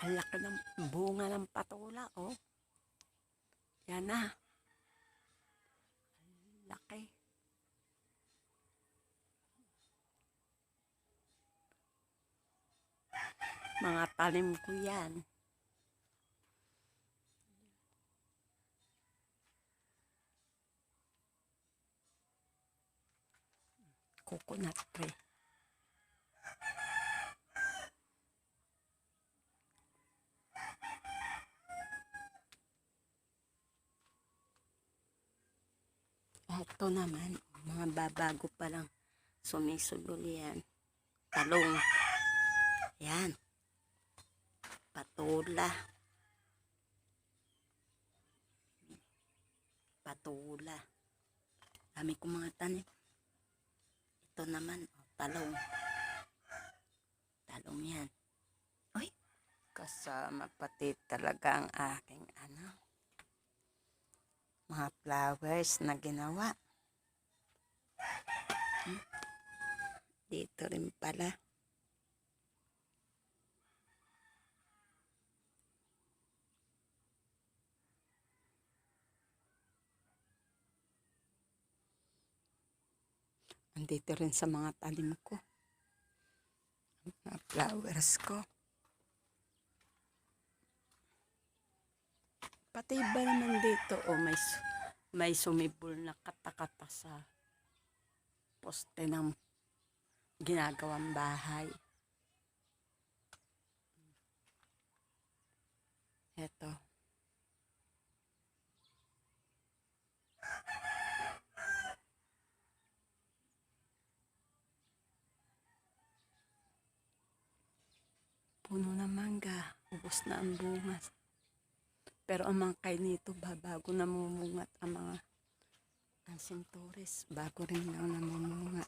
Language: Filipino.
Ang laki ng bunga ng patula, oh. Yan na. Laki. Mga tanim ko yan. Coconut tree. Ito naman, mga babago pa lang sumisulol yan. Talong. Yan. Patula. Patula. Dami kong mga tanim. Ito naman, oh, talong. Talong yan. Uy, kasama pati talaga ang aking mga flowers na ginawa. Dito rin pala. Andito rin sa mga talim ko. Mga flowers ko. Pati iba naman dito, oh, may sumibol na katakata sa poste ng ginagawang bahay. Eto. Puno ng mangga. Ubos na ang bunga. Pero ang mga kain nito, bago namumungat ang mga asintoris. Bago rin lang namumunga.